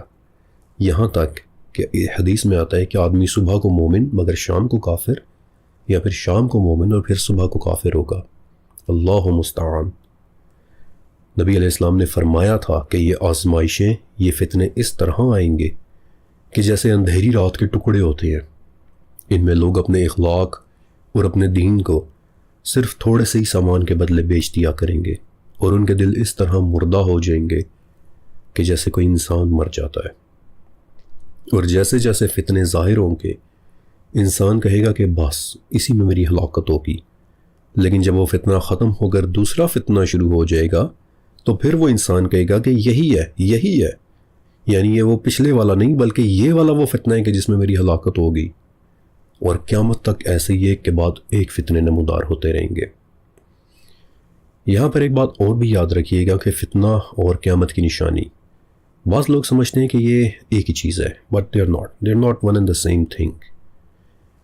یہاں تک کہ حدیث میں آتا ہے کہ آدمی صبح کو مومن مگر شام کو کافر، یا پھر شام کو مومن اور پھر صبح کو کافر ہوگا۔ اللہ مستعان۔ نبی علیہ السلام نے فرمایا تھا کہ یہ آزمائشیں، یہ فتنے اس طرح آئیں گے کہ جیسے اندھیری رات کے ٹکڑے ہوتے ہیں، ان میں لوگ اپنے اخلاق اور اپنے دین کو صرف تھوڑے سے ہی سامان کے بدلے بیچ دیا کریں گے، اور ان کے دل اس طرح مردہ ہو جائیں گے کہ جیسے کوئی انسان مر جاتا ہے۔ اور جیسے جیسے فتنے ظاہر ہوں گے، انسان کہے گا کہ بس اسی میں میری ہلاکت ہوگی، لیکن جب وہ فتنہ ختم ہو کر دوسرا فتنہ شروع ہو جائے گا تو پھر وہ انسان کہے گا کہ یہی ہے، یعنی یہ وہ پچھلے والا نہیں بلکہ یہ والا وہ فتنہ ہے کہ جس میں میری ہلاکت ہوگی۔ اور قیامت تک ایسے ہی ایک کے بعد ایک فتنے نمودار ہوتے رہیں گے۔ یہاں پر ایک بات اور بھی یاد رکھیے گا کہ فتنہ اور قیامت کی نشانی، بعض لوگ سمجھتے ہیں کہ یہ ایک ہی چیز ہے، but they are not one and the same thing.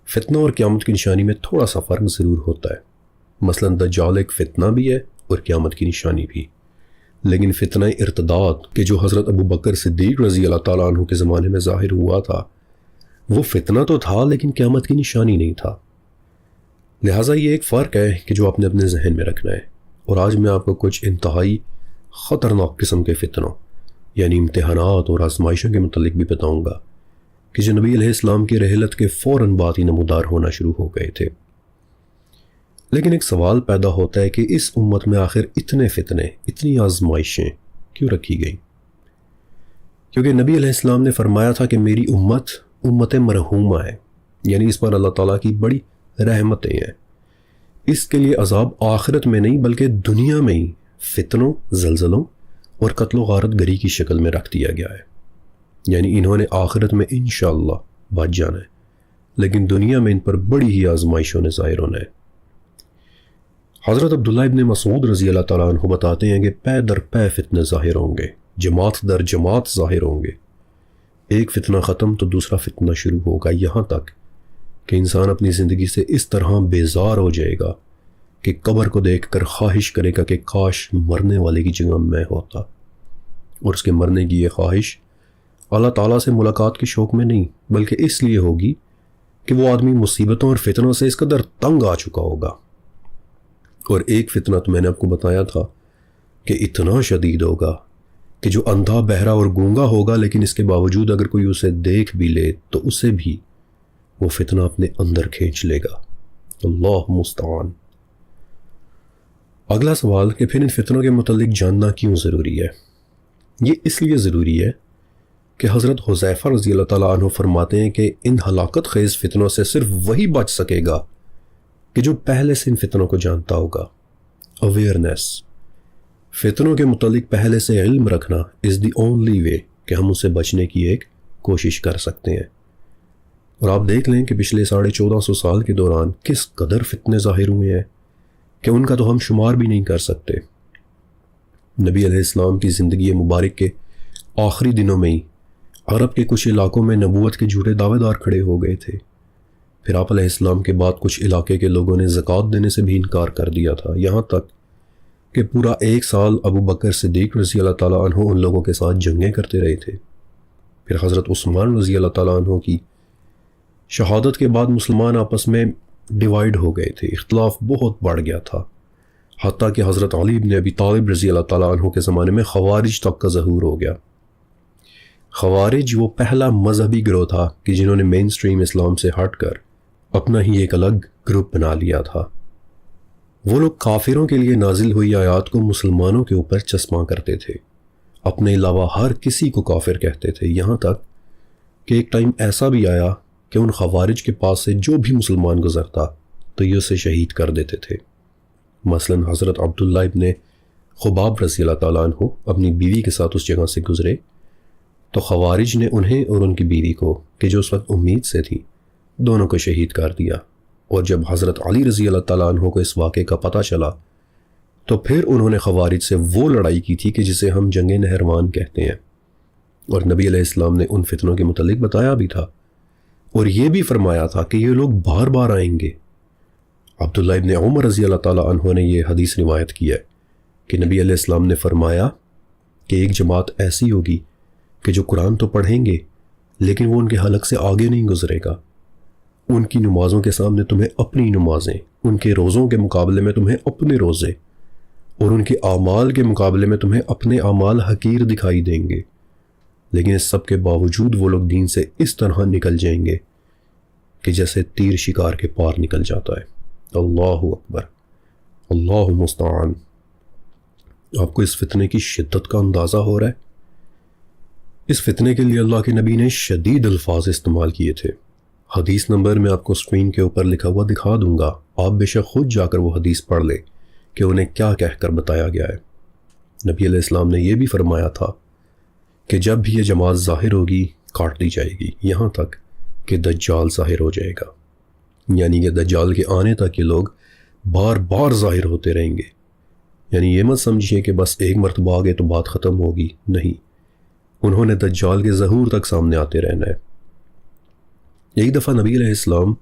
فتنہ اور قیامت کی نشانی میں تھوڑا سا فرق ضرور ہوتا ہے۔ مثلا دجال ایک فتنہ بھی ہے اور قیامت کی نشانی بھی، لیکن فتنہ ارتداد کہ جو حضرت ابو بکر صدیق رضی اللہ تعالیٰ عنہ کے زمانے میں ظاہر ہوا تھا، وہ فتنہ تو تھا لیکن قیامت کی نشانی نہیں تھا۔ لہٰذا یہ ایک فرق ہے کہ جو آپ نے اپنے ذہن میں رکھنا ہے۔ اور آج میں آپ کو کچھ انتہائی خطرناک قسم کے فتنوں یعنی امتحانات اور آزمائشوں کے متعلق بھی بتاؤں گا کہ جو نبی علیہ السلام کی رحلت کے فوراً بعد ہی نمودار ہونا شروع ہو گئے تھے۔ لیکن ایک سوال پیدا ہوتا ہے کہ اس امت میں آخر اتنے فتنے، اتنی آزمائشیں کیوں رکھی گئیں؟ کیونکہ نبی علیہ السلام نے فرمایا تھا کہ میری امت مرحومہ ہے، یعنی اس پر اللہ تعالیٰ کی بڑی رحمتیں ہیں۔ اس کے لیے عذاب آخرت میں نہیں بلکہ دنیا میں ہی فتنوں، زلزلوں اور قتل و غارت گری کی شکل میں رکھ دیا گیا ہے۔ یعنی انہوں نے آخرت میں انشاءاللہ بچ جانا ہے، لیکن دنیا میں ان پر بڑی ہی آزمائشوں نے ظاہر ہونا ہے۔ حضرت عبداللہ ابن مسعود رضی اللہ تعالیٰ عنہ بتاتے ہیں کہ پے در پے فتنے ظاہر ہوں گے، جماعت در جماعت ظاہر ہوں گے۔ ایک فتنہ ختم تو دوسرا فتنہ شروع ہوگا، یہاں تک کہ انسان اپنی زندگی سے اس طرح بیزار ہو جائے گا کہ قبر کو دیکھ کر خواہش کرے گا کہ کاش مرنے والے کی جگہ میں ہوتا۔ اور اس کے مرنے کی یہ خواہش اللہ تعالیٰ سے ملاقات کے شوق میں نہیں بلکہ اس لیے ہوگی کہ وہ آدمی مصیبتوں اور فتنوں سے اس قدر تنگ آ چکا ہوگا۔ اور ایک فتنہ تو میں نے آپ کو بتایا تھا کہ اتنا شدید ہوگا کہ جو اندھا بہرا اور گونگا ہوگا لیکن اس کے باوجود اگر کوئی اسے دیکھ بھی لے تو اسے بھی وہ فتنہ اپنے اندر کھینچ لے گا۔ اللہ مستعان۔ اگلا سوال کہ پھر ان فتنوں کے متعلق جاننا کیوں ضروری ہے؟ یہ اس لیے ضروری ہے کہ حضرت حذیفہ رضی اللہ تعالیٰ عنہ فرماتے ہیں کہ ان ہلاکت خیز فتنوں سے صرف وہی بچ سکے گا کہ جو پہلے سے ان فتنوں کو جانتا ہوگا۔ اویئرنیس، فتنوں کے متعلق پہلے سے علم رکھنا از دی اونلی وے کہ ہم اس سے بچنے کی ایک کوشش کر سکتے ہیں۔ اور آپ دیکھ لیں کہ پچھلے 1450 سال کے دوران کس قدر فتنے ظاہر ہوئے ہیں کہ ان کا تو ہم شمار بھی نہیں کر سکتے۔ نبی علیہ السلام کی زندگی مبارک کے آخری دنوں میں ہی عرب کے کچھ علاقوں میں نبوت کے جھوٹے دعوے دار کھڑے ہو گئے تھے۔ پھر آپ علیہ السلام کے بعد کچھ علاقے کے لوگوں نے زکوٰۃ دینے سے بھی انکار کر دیا تھا، یہاں تک کہ پورا 1 سال ابو بکر صدیق رضی اللہ تعالیٰ عنہ ان لوگوں کے ساتھ جنگیں کرتے رہے تھے۔ پھر حضرت عثمان رضی اللہ تعالیٰ عنہ کی شہادت کے بعد مسلمان آپس میں ڈیوائیڈ ہو گئے تھے، اختلاف بہت بڑھ گیا تھا، حتیٰ کہ حضرت علی بن ابی طالب رضی اللہ تعالیٰ عنہ کے زمانے میں خوارج تک کا ظہور ہو گیا۔ خوارج وہ پہلا مذہبی گروہ تھا کہ جنہوں نے مین سٹریم اسلام سے ہٹ کر اپنا ہی ایک الگ گروپ بنا لیا تھا۔ وہ لوگ کافروں کے لیے نازل ہوئی آیات کو مسلمانوں کے اوپر چسپاں کرتے تھے، اپنے علاوہ ہر کسی کو کافر کہتے تھے، یہاں تک کہ ایک ٹائم ایسا بھی آیا کہ ان خوارج کے پاس سے جو بھی مسلمان گزرتا تو یہ اسے شہید کر دیتے تھے۔ مثلا حضرت عبداللہ ابن خباب رضی اللہ تعالیٰ عنہ اپنی بیوی کے ساتھ اس جگہ سے گزرے تو خوارج نے انہیں اور ان کی بیوی کو، کہ جو اس وقت امید سے تھی، دونوں کو شہید کر دیا۔ اور جب حضرت علی رضی اللہ تعالیٰ عنہ کو اس واقعے کا پتہ چلا تو پھر انہوں نے خوارج سے وہ لڑائی کی تھی کہ جسے ہم جنگ نہروان کہتے ہیں، اور نبی علیہ السلام نے ان فتنوں کے متعلق بتایا بھی تھا اور یہ بھی فرمایا تھا کہ یہ لوگ بار بار آئیں گے۔ عبداللہ ابن عمر رضی اللہ تعالیٰ عنہ نے یہ حدیث روایت کی ہے کہ نبی علیہ السلام نے فرمایا کہ ایک جماعت ایسی ہوگی کہ جو قرآن تو پڑھیں گے لیکن وہ ان کے حلق سے آگے نہیں گزرے گا، ان کی نمازوں کے سامنے تمہیں اپنی نمازیں، ان کے روزوں کے مقابلے میں تمہیں اپنے روزے، اور ان کے اعمال کے مقابلے میں تمہیں اپنے اعمال حقیر دکھائی دیں گے، لیکن اس سب کے باوجود وہ لوگ دین سے اس طرح نکل جائیں گے کہ جیسے تیر شکار کے پار نکل جاتا ہے۔ اللہ اکبر، اللہ مستعان۔ آپ کو اس فتنے کی شدت کا اندازہ ہو رہا ہے؟ اس فتنے کے لیے اللہ کے نبی نے شدید الفاظ استعمال کیے تھے۔ حدیث نمبر میں آپ کو اسکرین کے اوپر لکھا ہوا دکھا دوں گا، آپ بے شک خود جا کر وہ حدیث پڑھ لیں کہ انہیں کیا کہہ کر بتایا گیا ہے۔ نبی علیہ السلام نے یہ بھی فرمایا تھا کہ جب بھی یہ جماعت ظاہر ہوگی کاٹ دی جائے گی، یہاں تک کہ دجال ظاہر ہو جائے گا، یعنی کہ دجال کے آنے تک یہ لوگ بار بار ظاہر ہوتے رہیں گے۔ یعنی یہ مت سمجھیے کہ بس ایک مرتبہ آگے تو بات ختم ہوگی، نہیں، انہوں نے دجال کے ظہور تک سامنے آتے رہنا ہے۔ ایک دفعہ نبی علیہ السلام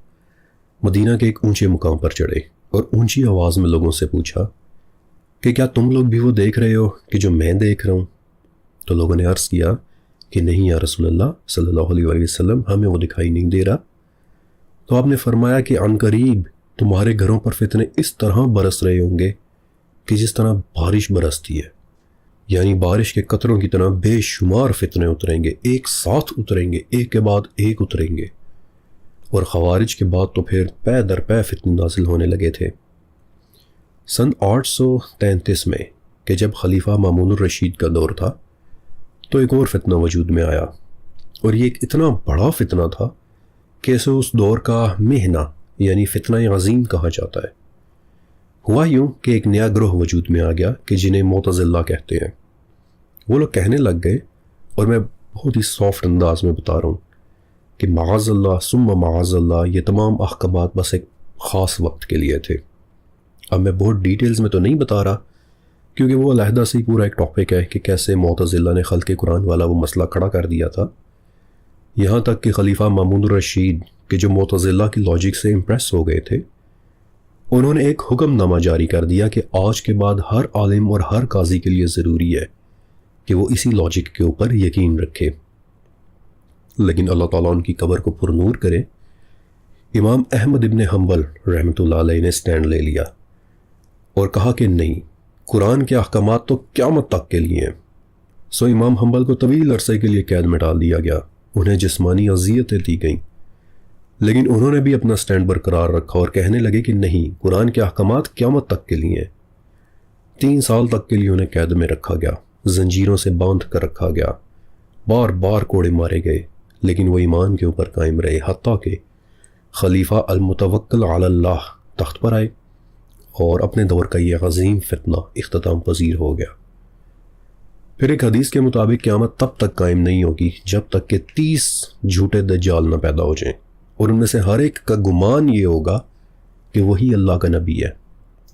مدینہ کے ایک اونچے مقام پر چڑھے اور اونچی آواز میں لوگوں سے پوچھا کہ کیا تم لوگ بھی وہ دیکھ رہے ہو کہ جو میں دیکھ رہا ہوں؟ تو لوگوں نے عرض کیا کہ نہیں یا رسول اللہ صلی اللہ علیہ وآلہ وسلم، ہمیں وہ دکھائی نہیں دے رہا۔ تو آپ نے فرمایا کہ عن قریب تمہارے گھروں پر فتنے اس طرح برس رہے ہوں گے کہ جس طرح بارش برستی ہے، یعنی بارش کے قطروں کی طرح بے شمار فتنے اتریں گے، ایک ساتھ اتریں گے، ایک کے بعد ایک اتریں گے۔ اور خوارج کے بعد تو پھر پے در پے فتنے نازل ہونے لگے تھے۔ سن 833 میں کہ جب خلیفہ مامون الرشید کا دور تھا تو ایک اور فتنہ وجود میں آیا، اور یہ ایک اتنا بڑا فتنہ تھا کہ اسے اس دور کا مہنہ یعنی فتنہ عظیم کہا جاتا ہے۔ ہوا یوں کہ ایک نیا گروہ وجود میں آ گیا کہ جنہیں معتزلہ کہتے ہیں۔ وہ لوگ کہنے لگ گئے، اور میں بہت ہی سافٹ انداز میں بتا رہا ہوں کہ معاذ اللہ ثم معاذ اللہ، یہ تمام احکامات بس ایک خاص وقت کے لیے تھے۔ اب میں بہت ڈیٹیلز میں تو نہیں بتا رہا کیونکہ وہ علیحدہ سے ہی پورا ایک ٹاپک ہے کہ کیسے معتزلہ نے خلق قرآن والا وہ مسئلہ کھڑا کر دیا تھا، یہاں تک کہ خلیفہ مامون الرشید کہ جو معتزلہ کی لاجک سے امپریس ہو گئے تھے، انہوں نے ایک حکم نامہ جاری کر دیا کہ آج کے بعد ہر عالم اور ہر قاضی کے لیے ضروری ہے کہ وہ اسی لاجک کے اوپر یقین رکھے۔ لیکن اللہ تعالیٰ ان کی قبر کو پر نور کرے، امام احمد ابن حنبل رحمۃ اللہ علیہ نے سٹینڈ لے لیا اور کہا کہ نہیں، قرآن کے احکامات تو قیامت تک کے لیے ہیں۔ سو امام حنبل کو طویل عرصے کے لیے قید میں ڈال دیا گیا، انہیں جسمانی اذیتیں دی گئیں، لیکن انہوں نے بھی اپنا سٹینڈ برقرار رکھا اور کہنے لگے کہ نہیں، قرآن کے احکامات قیامت تک کے لیے ہیں۔ 3 سال تک کے لیے انہیں قید میں رکھا گیا، زنجیروں سے باندھ کر رکھا گیا، بار بار کوڑے مارے گئے، لیکن وہ ایمان کے اوپر قائم رہے، حتیٰ کہ خلیفہ المتوکل علی اللہ تخت پر آئے اور اپنے دور کا یہ عظیم فتنہ اختتام پذیر ہو گیا۔ پھر ایک حدیث کے مطابق قیامت تب تک قائم نہیں ہوگی جب تک کہ 30 جھوٹے دجال نہ پیدا ہو جائیں، اور ان میں سے ہر ایک کا گمان یہ ہوگا کہ وہی اللہ کا نبی ہے،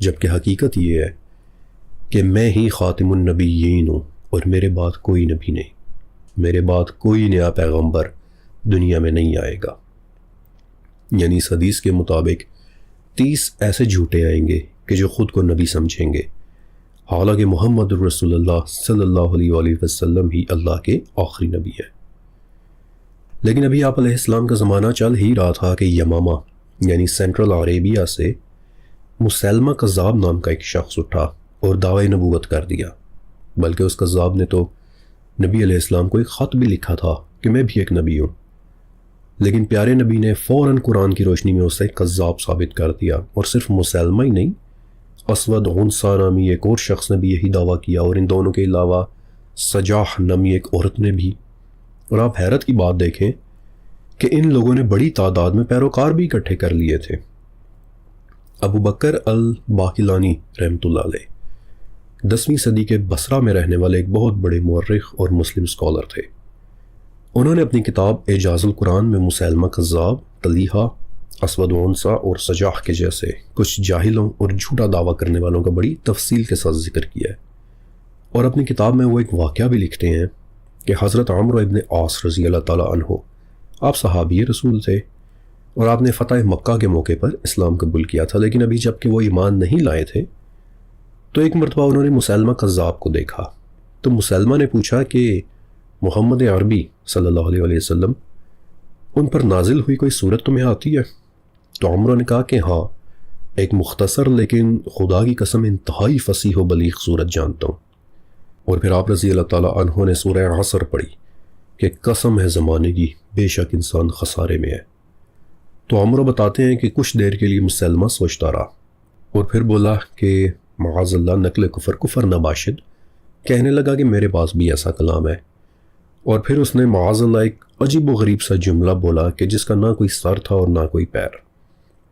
جبکہ حقیقت یہ ہے کہ میں ہی خاتم النبیین ہوں اور میرے بعد کوئی نبی نہیں، میرے بعد کوئی نیا پیغمبر دنیا میں نہیں آئے گا۔ یعنی اس حدیث کے مطابق 30 ایسے جھوٹے آئیں گے کہ جو خود کو نبی سمجھیں گے، حالانکہ محمد رسول اللہ صلی اللہ علیہ وآلہ وسلم ہی اللہ کے آخری نبی ہے۔ لیکن ابھی آپ علیہ السلام کا زمانہ چل ہی رہا تھا کہ یمامہ یعنی سینٹرل عربیہ سے مسیلمہ کذاب نام کا ایک شخص اٹھا اور دعوی نبوت کر دیا، بلکہ اس کذاب نے تو نبی علیہ السلام کو ایک خط بھی لکھا تھا کہ میں بھی ایک نبی ہوں، لیکن پیارے نبی نے فوراً قرآن کی روشنی میں اسے کذاب ثابت کر دیا، اور صرف مسیلمہ ہی نہیں، اسود عنصا نامی ایک اور شخص نے بھی یہی دعویٰ کیا، اور ان دونوں کے علاوہ سجاح نامی ایک عورت نے بھی۔ اور آپ حیرت کی بات دیکھیں کہ ان لوگوں نے بڑی تعداد میں پیروکار بھی اکٹھے کر لیے تھے۔ ابو بکر الباقلانی رحمۃ اللہ علیہ 10ویں صدی کے بصرہ میں رہنے والے ایک بہت بڑے مورخ اور مسلم اسکالر تھے۔ انہوں نے اپنی کتاب اعجاز القرآن میں مسیلمہ کذاب، طلیحہ، اسود عنصا اور سجاح کے جیسے کچھ جاہلوں اور جھوٹا دعویٰ کرنے والوں کا بڑی تفصیل کے ساتھ ذکر کیا ہے، اور اپنی کتاب میں وہ ایک واقعہ بھی لکھتے ہیں کہ حضرت عمرو ابن عاص رضی اللہ تعالیٰ عنہ، آپ صحابی رسول تھے اور آپ نے فتح مکہ کے موقع پر اسلام قبول کیا تھا، لیکن ابھی جب کہ وہ ایمان نہیں لائے تھے تو ایک مرتبہ انہوں نے مسیلمہ کذاب کو دیکھا۔ تو مسیلمہ نے پوچھا کہ محمد عربی صلی اللہ علیہ وآلہ وسلم، ان پر نازل ہوئی کوئی صورت تمہیں آتی ہے؟ تو عمرو نے کہا کہ ہاں، ایک مختصر لیکن خدا کی قسم انتہائی فصیح و بلیغ صورت جانتا ہوں۔ اور پھر آپ رضی اللہ تعالیٰ عنہ نے سورہ عصر پڑھی کہ قسم ہے زمانے کی، بے شک انسان خسارے میں ہے۔ تو عمرو بتاتے ہیں کہ کچھ دیر کے لیے مسلمہ سوچتا رہا اور پھر بولا کہ معاذ اللہ نقل کفر نباشد، کہنے لگا کہ میرے پاس بھی ایسا کلام ہے، اور پھر اس نے معاذ اللہ ایک عجیب و غریب سا جملہ بولا کہ جس کا نہ کوئی سر تھا اور نہ کوئی پیر۔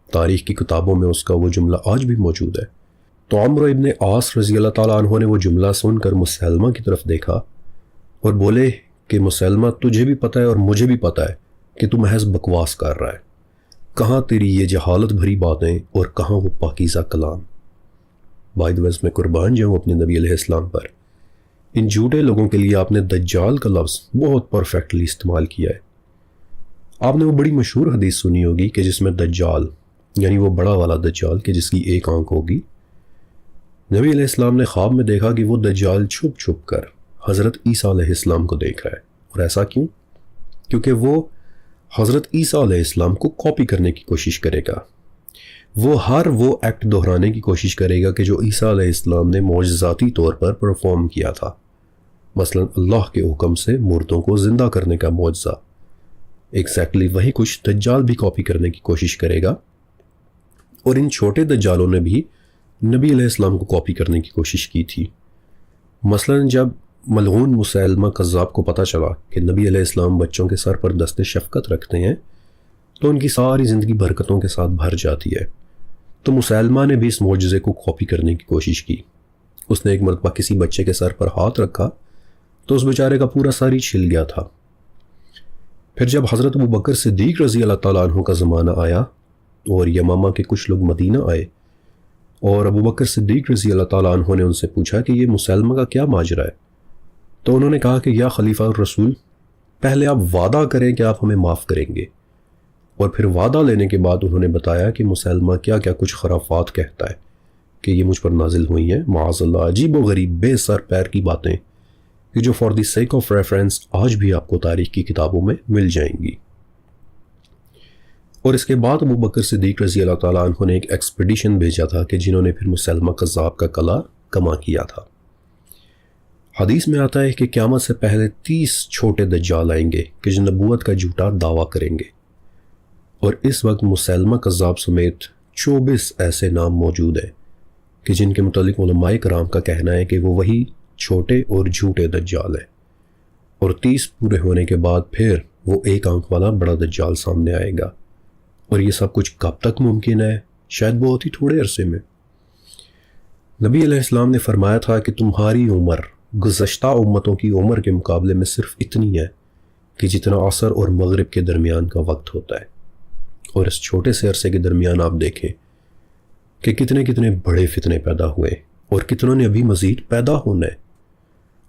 تاریخ کی کتابوں میں اس کا وہ جملہ آج بھی موجود ہے۔ تو عمرو ابن عاص رضی اللہ تعالیٰ عنہ نے وہ جملہ سن کر مسیلمہ کی طرف دیکھا اور بولے کہ مسیلمہ، تجھے بھی پتہ ہے اور مجھے بھی پتہ ہے کہ تو محض بکواس کر رہا ہے، کہاں تیری یہ جہالت بھری باتیں اور کہاں وہ پاکیزہ کلام۔ بائی د وے میں قربان جاؤں اپنے نبی علیہ السلام پر، ان جھوٹے لوگوں کے لیے آپ نے دجال کا لفظ بہت پرفیکٹلی استعمال کیا ہے۔ آپ نے وہ بڑی مشہور حدیث سنی ہوگی کہ جس میں دجال یعنی وہ بڑا والا دجال کہ جس کی ایک آنکھ ہوگی، نبی علیہ السلام نے خواب میں دیکھا کہ وہ دجال چھپ چھپ کر حضرت عیسیٰ علیہ السلام کو دیکھ رہا ہے۔ اور ایسا کیوں؟ کیونکہ وہ حضرت عیسیٰ علیہ السلام کو کاپی کرنے کی کوشش کرے گا، وہ ایکٹ دہرانے کی کوشش کرے گا کہ جو عیسیٰ علیہ السلام نے معجزاتی طور پر پرفارم کیا تھا، مثلا اللہ کے حکم سے مردوں کو زندہ کرنے کا معجزہ۔ ایگزیکٹلی وہی کچھ دجال بھی کاپی کرنے کی کوشش کرے گا، اور ان چھوٹے دجالوں نے بھی نبی علیہ السلام کو کاپی کرنے کی کوشش کی تھی۔ مثلا جب ملعون مسیلمہ کذاب کو پتہ چلا کہ نبی علیہ السلام بچوں کے سر پر دست شفقت رکھتے ہیں تو ان کی ساری زندگی برکتوں کے ساتھ بھر جاتی ہے، تو مسیلمہ نے بھی اس معجزے کو کاپی کرنے کی کوشش کی۔ اس نے ایک مرتبہ کسی بچے کے سر پر ہاتھ رکھا تو اس بیچارے کا پورا سر ہی چھل گیا تھا۔ پھر جب حضرت ابو بکر صدیق رضی اللہ تعالیٰ عنہ کا زمانہ آیا اور یمامہ کے کچھ لوگ مدینہ آئے، اور ابو بکر صدیق رضی اللہ تعالیٰ عنہ نے ان سے پوچھا کہ یہ مسیلمہ کا کیا ماجرا ہے، تو انہوں نے کہا کہ یا خلیفہ الرسول، پہلے آپ وعدہ کریں کہ آپ ہمیں معاف کریں گے۔ اور پھر وعدہ لینے کے بعد انہوں نے بتایا کہ مسیلمہ کیا کیا کچھ خرافات کہتا ہے کہ یہ مجھ پر نازل ہوئی ہیں، معاذ اللہ عجیب و غریب بے سر پیر کی باتیں کہ جو for the sake of reference آج بھی آپ کو تاریخ کی کتابوں میں مل جائیں گی۔ اور اس کے بعد ابو بکر صدیق رضی اللہ تعالیٰ عنہ نے ایک ایکسپیڈیشن بھیجا تھا کہ جنہوں نے پھر مسلمہ کذاب کا قلعہ کما کیا تھا۔ حدیث میں آتا ہے کہ قیامت سے پہلے 30 چھوٹے دجال آئیں گے کہ جو نبوت کا جھوٹا دعویٰ کریں گے، اور اس وقت مسلمہ کذاب سمیت 24 ایسے نام موجود ہیں کہ جن کے متعلق علماء کرام کا کہنا ہے کہ وہ وہی چھوٹے اور جھوٹے دجال ہیں، اور 30 پورے ہونے کے بعد پھر وہ ایک آنکھ والا بڑا دجال سامنے آئے گا۔ اور یہ سب کچھ کب تک ممکن ہے؟ شاید بہت ہی تھوڑے عرصے میں۔ نبی علیہ السلام نے فرمایا تھا کہ تمہاری عمر گزشتہ امتوں کی عمر کے مقابلے میں صرف اتنی ہے کہ جتنا عصر اور مغرب کے درمیان کا وقت ہوتا ہے، اور اس چھوٹے سے عرصے کے درمیان آپ دیکھیں کہ کتنے کتنے بڑے فتنے پیدا ہوئے اور کتنوں نے ابھی مزید پیدا ہونا ہے۔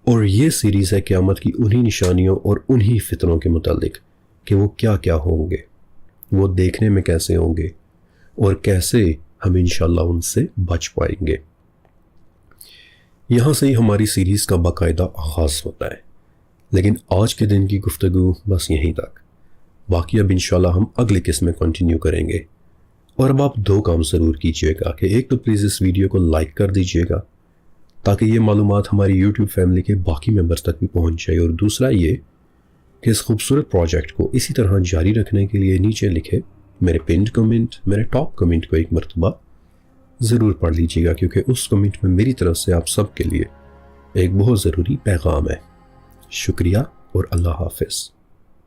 اور یہ سیریز ہے قیامت کی انہی نشانیوں اور انہی فتنوں کے متعلق کہ وہ کیا کیا ہوں گے، وہ دیکھنے میں کیسے ہوں گے، اور کیسے ہم انشاءاللہ ان سے بچ پائیں گے۔ یہاں سے ہی ہماری سیریز کا باقاعدہ آغاز ہوتا ہے، لیکن آج کے دن کی گفتگو بس یہیں تک۔ باقی اب انشاءاللہ ہم اگلی قسط میں کنٹینیو کریں گے۔ اور اب آپ 2 کام ضرور کیجئے گا کہ ایک تو پلیز اس ویڈیو کو لائک کر دیجئے گا تاکہ یہ معلومات ہماری یوٹیوب فیملی کے باقی ممبرز تک بھی پہنچ جائے، اور دوسرا یہ کہ اس خوبصورت پروجیکٹ کو اسی طرح جاری رکھنے کے لیے نیچے لکھے میرے پنڈ کمنٹ، میرے ٹاپ کمنٹ کو ایک مرتبہ ضرور پڑھ لیجیے گا، کیونکہ اس کمنٹ میں میری طرف سے آپ سب کے لیے ایک بہت ضروری پیغام ہے۔ شکریہ اور اللہ حافظ۔